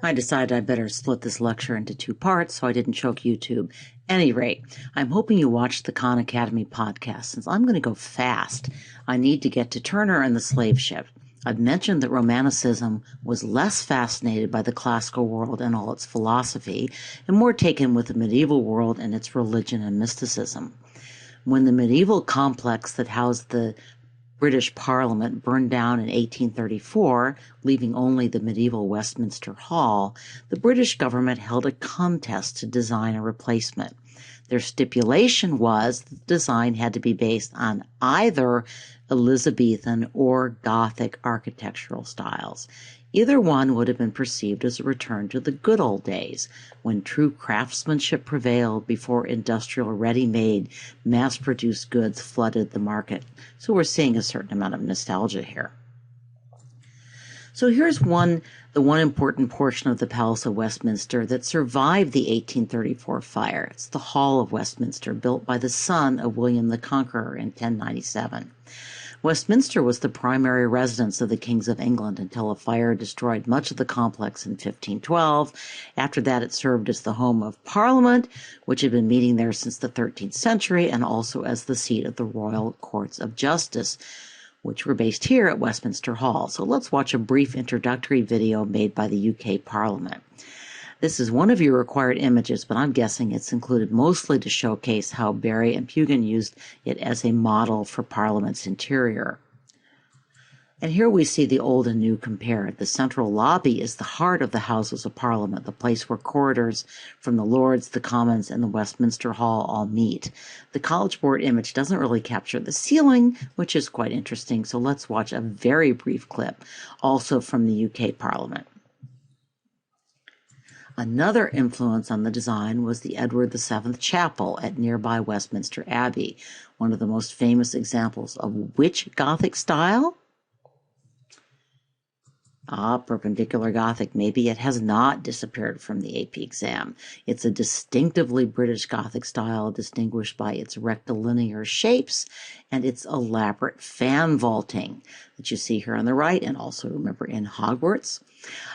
I decided I better split this lecture into two parts so I didn't choke YouTube. Any rate, I'm hoping you watched the Khan Academy podcast since I'm going to go fast. I need to get to Turner and the slave ship. I've mentioned that Romanticism was less fascinated by the classical world and all its philosophy, and more taken with the medieval world and its religion and mysticism. When the medieval complex that housed the British Parliament burned down in 1834, leaving only the medieval Westminster Hall, the British government held a contest to design a replacement. Their stipulation was that the design had to be based on either Elizabethan or Gothic architectural styles. Either one would have been perceived as a return to the good old days, when true craftsmanship prevailed before industrial, ready-made, mass-produced goods flooded the market. So we're seeing a certain amount of nostalgia here. So here's the one important portion of the Palace of Westminster that survived the 1834 fire. It's the Hall of Westminster, built by the son of William the Conqueror in 1097. Westminster was the primary residence of the kings of England until a fire destroyed much of the complex in 1512. After that, it served as the home of Parliament, which had been meeting there since the 13th century, and also as the seat of the Royal Courts of Justice, which were based here at Westminster Hall. So let's watch a brief introductory video made by the UK Parliament. This is one of your required images, but I'm guessing it's included mostly to showcase how Barry and Pugin used it as a model for Parliament's interior. And here we see the old and new compared. The central lobby is the heart of the Houses of Parliament, the place where corridors from the Lords, the Commons, and the Westminster Hall all meet. The College Board image doesn't really capture the ceiling, which is quite interesting, so let's watch a very brief clip, also from the UK Parliament. Another influence on the design was the Edward VII Chapel at nearby Westminster Abbey, one of the most famous examples of which Gothic style? Perpendicular Gothic. Maybe it has not disappeared from the AP exam. It's a distinctively British Gothic style distinguished by its rectilinear shapes and its elaborate fan vaulting that you see here on the right and also remember in Hogwarts.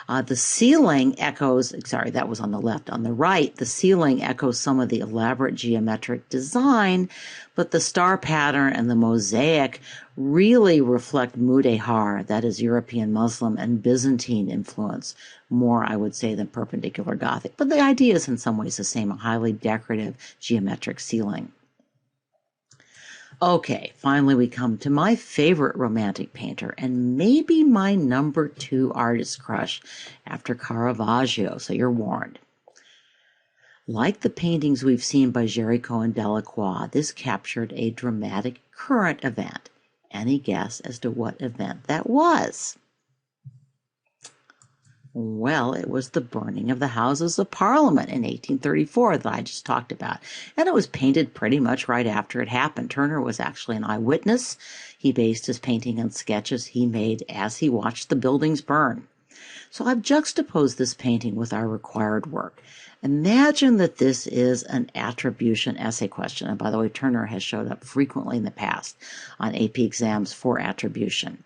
The ceiling echoes, sorry, that was on the left. On the right, the ceiling echoes some of the elaborate geometric design, but the star pattern and the mosaic really reflect Mudehar, that is European Muslim and Byzantine influence, more, I would say, than perpendicular Gothic. But the idea is in some ways the same, a highly decorative geometric ceiling. Okay, finally we come to my favorite Romantic painter and maybe my number 2 artist crush after Caravaggio, so you're warned. Like the paintings we've seen by Géricault and Delacroix, this captured a dramatic current event. Any guess as to what event that was? Well, it was the burning of the Houses of Parliament in 1834 that I just talked about. And it was painted pretty much right after it happened. Turner was actually an eyewitness. He based his painting on sketches he made as he watched the buildings burn. So I've juxtaposed this painting with our required work. Imagine that this is an attribution essay question. And by the way, Turner has showed up frequently in the past on AP exams for attribution.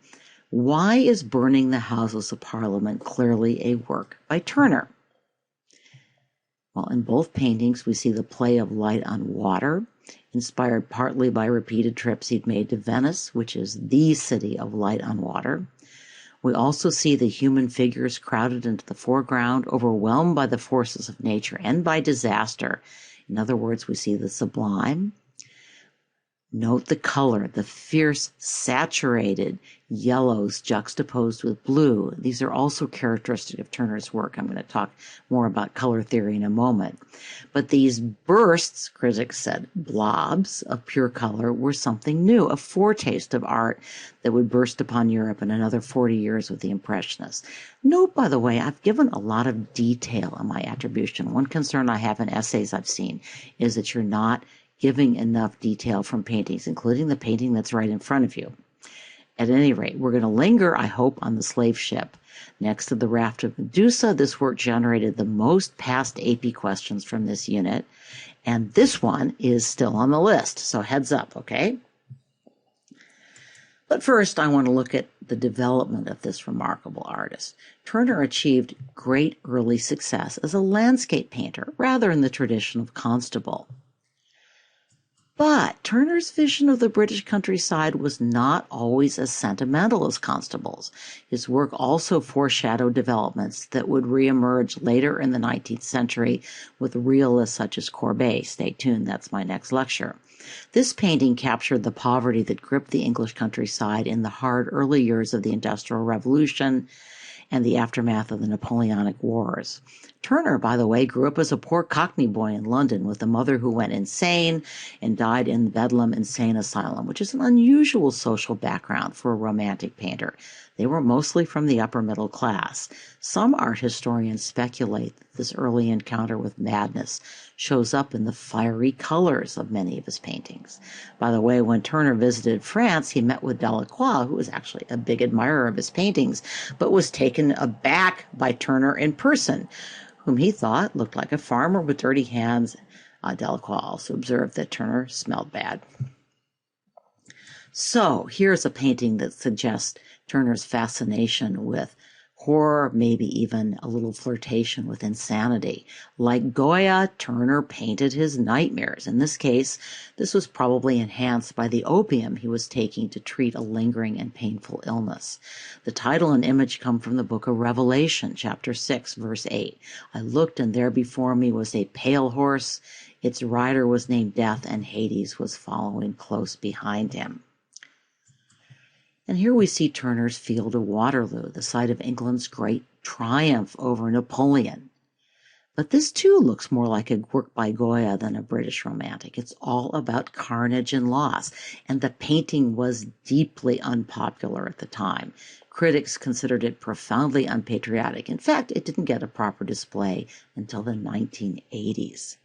Why is Burning the Houses of Parliament clearly a work by Turner? Well, in both paintings, we see the play of light on water, inspired partly by repeated trips he'd made to Venice, which is the city of light on water. We also see the human figures crowded into the foreground, overwhelmed by the forces of nature and by disaster. In other words, we see the sublime. Note the color, the fierce, saturated yellows juxtaposed with blue. These are also characteristic of Turner's work. I'm going to talk more about color theory in a moment. But these bursts, critics said, blobs of pure color, were something new, a foretaste of art that would burst upon Europe in another 40 years with the Impressionists. Note, by the way, I've given a lot of detail in my attribution. One concern I have in essays I've seen is that you're not giving enough detail from paintings, including the painting that's right in front of you. At any rate, we're going to linger, I hope, on the slave ship. Next to the raft of Medusa, this work generated the most past AP questions from this unit, and this one is still on the list, so heads up, okay? But first, I want to look at the development of this remarkable artist. Turner achieved great early success as a landscape painter, rather in the tradition of Constable. But Turner's vision of the British countryside was not always as sentimental as Constable's. His work also foreshadowed developments that would reemerge later in the 19th century with realists such as Courbet. Stay tuned, that's my next lecture. This painting captured the poverty that gripped the English countryside in the hard early years of the Industrial Revolution and the aftermath of the Napoleonic Wars. Turner, by the way, grew up as a poor Cockney boy in London with a mother who went insane and died in Bedlam Insane Asylum, which is an unusual social background for a Romantic painter. They were mostly from the upper middle class. Some art historians speculate that this early encounter with madness shows up in the fiery colors of many of his paintings. By the way, when Turner visited France, he met with Delacroix, who was actually a big admirer of his paintings, but was taken aback by Turner in person, whom he thought looked like a farmer with dirty hands. Delacroix also observed that Turner smelled bad. So here's a painting that suggests Turner's fascination with horror, maybe even a little flirtation with insanity. Like Goya, Turner painted his nightmares. In this case, this was probably enhanced by the opium he was taking to treat a lingering and painful illness. The title and image come from the book of Revelation, chapter 6, verse 8. I looked, and there before me was a pale horse. Its rider was named Death, and Hades was following close behind him. And here we see Turner's field of Waterloo, the site of England's great triumph over Napoleon. But this too looks more like a work by Goya than a British Romantic. It's all about carnage and loss, and the painting was deeply unpopular at the time. Critics considered it profoundly unpatriotic. In fact, it didn't get a proper display until the 1980s.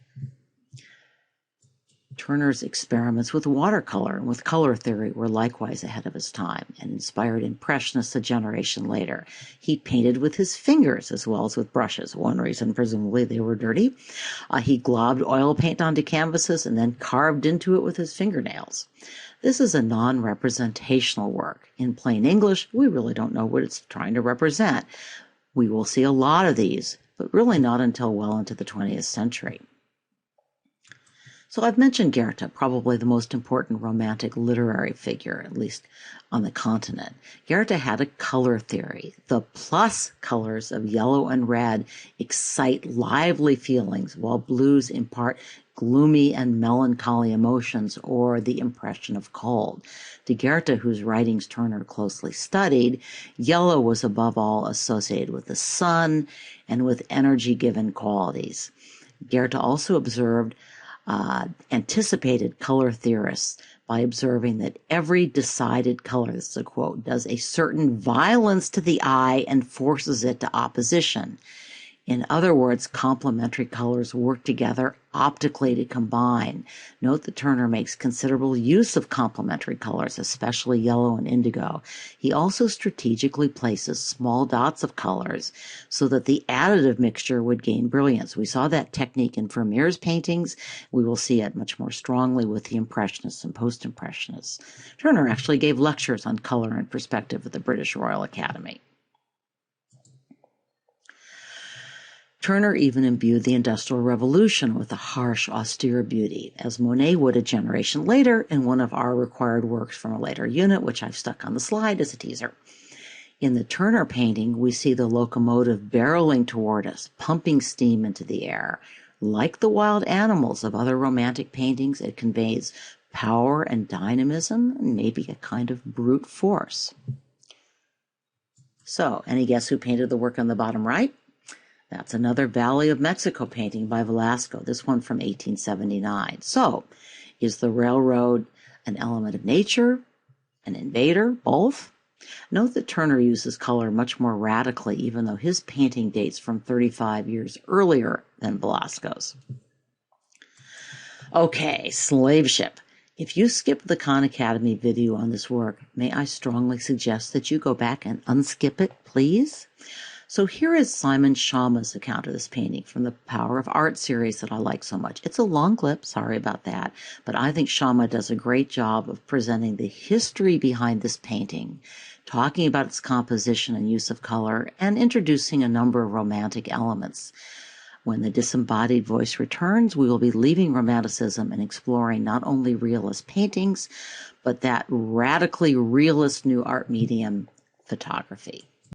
Turner's experiments with watercolor and with color theory were likewise ahead of his time and inspired Impressionists a generation later. He painted with his fingers as well as with brushes. One reason, presumably, they were dirty. He globbed oil paint onto canvases and then carved into it with his fingernails. This is a non-representational work. In plain English, we really don't know what it's trying to represent. We will see a lot of these, but really not until well into the 20th century. So I've mentioned Goethe, probably the most important Romantic literary figure, at least on the continent. Goethe had a color theory. The plus colors of yellow and red excite lively feelings, while blues impart gloomy and melancholy emotions or the impression of cold. To Goethe, whose writings Turner closely studied, yellow was above all associated with the sun and with energy-given qualities. Goethe also anticipated color theorists by observing that every decided color, this is a quote, does a certain violence to the eye and forces it to opposition. In other words, complementary colors work together optically to combine. Note that Turner makes considerable use of complementary colors, especially yellow and indigo. He also strategically places small dots of colors so that the additive mixture would gain brilliance. We saw that technique in Vermeer's paintings. We will see it much more strongly with the Impressionists and Post-Impressionists. Turner actually gave lectures on color and perspective at the British Royal Academy. Turner even imbued the Industrial Revolution with a harsh, austere beauty, as Monet would a generation later in one of our required works from a later unit, which I've stuck on the slide as a teaser. In the Turner painting, we see the locomotive barreling toward us, pumping steam into the air. Like the wild animals of other Romantic paintings, it conveys power and dynamism and maybe a kind of brute force. So, any guess who painted the work on the bottom right? That's another Valley of Mexico painting by Velasco, this one from 1879. So, is the railroad an element of nature, an invader, both? Note that Turner uses color much more radically, even though his painting dates from 35 years earlier than Velasco's. Okay, Slave Ship. If you skipped the Khan Academy video on this work, may I strongly suggest that you go back and unskip it, please? So here is Simon Schama's account of this painting from the Power of Art series that I like so much. It's a long clip, sorry about that, but I think Schama does a great job of presenting the history behind this painting, talking about its composition and use of color, and introducing a number of romantic elements. When the disembodied voice returns, we will be leaving Romanticism and exploring not only realist paintings, but that radically realist new art medium, photography.